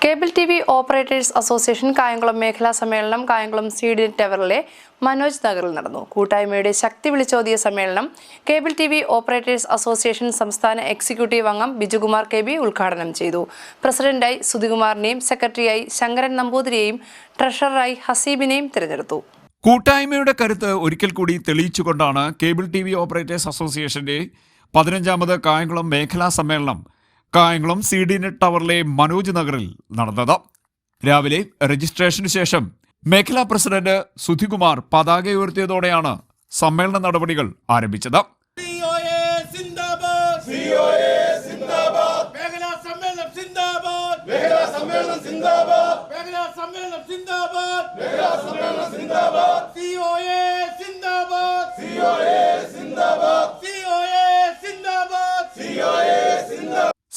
Cable TV. Operators association Kayamkulam മേഖലാ സമ്മേളനം Kayamkulam CD. ടവറിലെ Manoj നഗറിൽ നടന്നു. കൂട്ടായ്മയുടെ ശക്തി വിളിച്ചോതിയ സമ്മേളനം കേബിൾ ടി.വി. ഓപ്പറേറ്റേഴ്സ് അസോസിയേഷൻ സംസ്ഥാന എക്സിക്യൂട്ടീവ് അംഗം ബിജുകുമാർ കെ ബി ഉദ്ഘാടനം ചെയ്തു. പ്രസിഡന്റായി സുധികുമാറിനെയും സെക്രട്ടറിയായി ശങ്കരൻ നമ്പൂതിരിയെയും ട്രഷററായി ഹസീബിനെയും തിരഞ്ഞെടുത്തു. കൂട്ടായ്മയുടെ കരുത്ത് ഒരിക്കൽ കൂടി തെളിയിച്ചുകൊണ്ടാണ് കേബിൾ ടി.വി. ഓപ്പറേറ്റേഴ്സ് അസോസിയേഷന്റെ 15ാമത് കായംകുളം മേഖലാ സമ്മേളനം കായംകുളം സി.ഡി. ടവറിലെ മനോജ് നഗറിൽ നടന്നത്. രാവിലെ രജിസ്ട്രേഷന് ശേഷം മേഖലാ പ്രസിഡന്റ് സുധികുമാർ പതാക ഉയർത്തിയതോടെയാണ് സമ്മേളന നടപടികൾ ആരംഭിച്ചത്.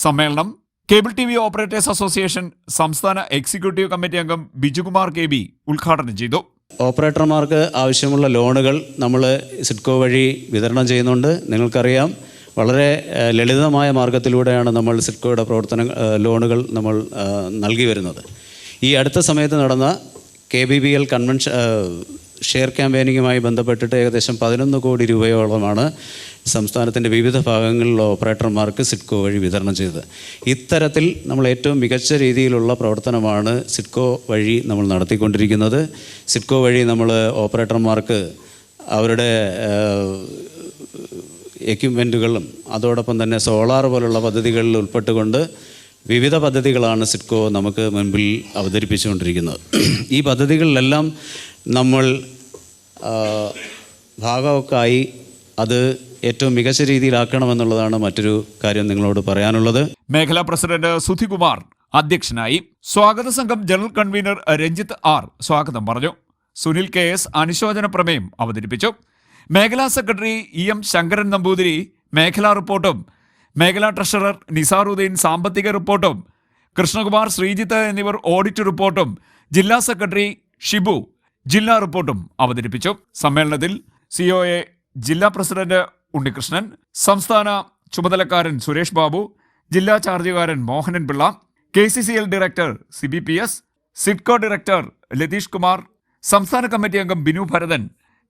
സമ്മേളനം കേബിൾ ടി.വി. ഓപ്പറേറ്റേഴ്സ് അസോസിയേഷൻ സംസ്ഥാന എക്സിക്യൂട്ടീവ് കമ്മിറ്റി അംഗം ബിജുകുമാർ കെ ബി ഉദ്ഘാടനം ചെയ്തു. ഓപ്പറേറ്റർമാർക്ക് ആവശ്യമുള്ള ലോണുകൾ നമ്മൾ സിഡ്കോ വഴി വിതരണം ചെയ്യുന്നുണ്ട്. നിങ്ങൾക്കറിയാം, വളരെ ലളിതമായ മാർഗത്തിലൂടെയാണ് നമ്മൾ സിഡ്കോയുടെ ലോണുകൾ നമ്മൾ നൽകി വരുന്നത്. ഈ അടുത്ത സമയത്ത് നടന്ന KBBL കൺവെൻഷൻ ഷെയർ ക്യാമ്പയിനിങ്ങുമായി ബന്ധപ്പെട്ടിട്ട് ഏകദേശം 11 കോടി രൂപയോളമാണ് സംസ്ഥാനത്തിൻ്റെ വിവിധ ഭാഗങ്ങളിലുള്ള ഓപ്പറേറ്റർമാർക്ക് സിഡ്കോ വഴി വിതരണം ചെയ്തത്. ഇത്തരത്തിൽ നമ്മൾ ഏറ്റവും മികച്ച രീതിയിലുള്ള പ്രവർത്തനമാണ് സിഡ്കോ വഴി നമ്മൾ നടത്തിക്കൊണ്ടിരിക്കുന്നത്. സിഡ്കോ വഴി നമ്മൾ ഓപ്പറേറ്റർമാർക്ക് അവരുടെ എക്യുപ്മെൻറ്റുകളും അതോടൊപ്പം തന്നെ സോളാർ പോലുള്ള പദ്ധതികളിൽ ഉൾപ്പെട്ടുകൊണ്ട് വിവിധ പദ്ധതികളാണ് സിഡ്കോ നമുക്ക് മുൻപിൽ അവതരിപ്പിച്ചുകൊണ്ടിരിക്കുന്നത്. ഈ പദ്ധതികളിലെല്ലാം നമ്മൾ ഭാഗമൊക്കെയായി അത് ഏറ്റവും മികച്ച രീതിയിലാക്കണമെന്നുള്ളതാണ് മറ്റൊരു കാര്യം നിങ്ങളോട് പറയാനുള്ളത്. മേഖലാ പ്രസിഡന്റ് സുധികുമാർ അധ്യക്ഷനായി. സ്വാഗത സംഘം ജനറൽ കൺവീനർ രഞ്ജിത്ത് ആർ സ്വാഗതം പറഞ്ഞു. സുനിൽ KS അനുശോചന പ്രമേയം അവതരിപ്പിച്ചു. മേഖലാ സെക്രട്ടറി EM ശങ്കരൻ നമ്പൂതിരി മേഖലാ റിപ്പോർട്ടും മേഖലാ ട്രഷറർ നിസാറുദ്ദീൻ സാമ്പത്തിക റിപ്പോർട്ടും കൃഷ്ണകുമാർ ശ്രീജിത്ത് എന്നിവർ ഓഡിറ്റ് റിപ്പോർട്ടും ജില്ലാ സെക്രട്ടറി ഷിബു ജില്ലാ റിപ്പോർട്ടും അവതരിപ്പിച്ചു. സമ്മേളനത്തിൽ COA ജില്ലാ പ്രസിഡന്റ് ഉണ്ണികൃഷ്ണൻ, സംസ്ഥാന ചുമതലക്കാരൻ സുരേഷ് ബാബു, ജില്ലാ ചാർജുകാരൻ Mohanan Pillai, KCCL director CBPS, SIDCO director Latheesh Kumar, സംസ്ഥാന കമ്മിറ്റി അംഗം ബിനു ഭരതൻ,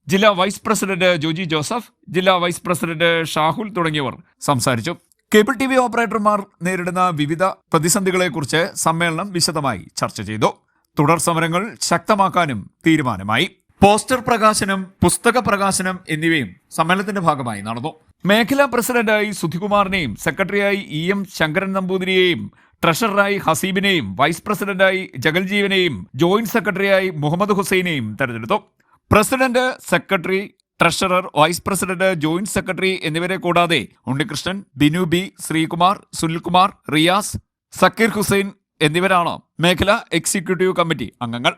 ജില്ലാ വൈസ് പ്രസിഡന്റ് ജോജി ജോസഫ്, ജില്ലാ വൈസ് പ്രസിഡന്റ് ഷാഹുൽ തുടങ്ങിയവർ സംസാരിച്ചു. Cable TV. ഓപ്പറേറ്റർമാർ നേരിടുന്ന വിവിധ പ്രതിസന്ധികളെക്കുറിച്ച് സമ്മേളനം വിശദമായി ചർച്ച ചെയ്തു. തുടർ സമരങ്ങൾ ശക്തമാക്കാനും തീരുമാനമായി. പോസ്റ്റർ പ്രകാശനം, പുസ്തക പ്രകാശനം എന്നിവയും സമ്മേളനത്തിന്റെ ഭാഗമായി നടന്നു. മേഖലാ പ്രസിഡന്റായി സുധികുമാറിനെയും സെക്രട്ടറിയായി EM ശങ്കരൻ നമ്പൂതിരിയെയും ട്രഷററായി ഹസീബിനെയും വൈസ് പ്രസിഡന്റായി ജഗൽജീവനെയും ജോയിന്റ് സെക്രട്ടറിയായി മുഹമ്മദ് ഹുസൈനെയും തെരഞ്ഞെടുത്തു. President, secretary, treasurer, vice president, joint secretary എന്നിവരെ കൂടാതെ ഉണ്ണികൃഷ്ണൻ, ബിനു B, ശ്രീകുമാർ, സുനിൽകുമാർ, റിയാസ്, സക്കീർ ഹുസൈൻ എന്നിവരാണ് മേഖലാ എക്സിക്യൂട്ടീവ് കമ്മിറ്റി അംഗങ്ങൾ.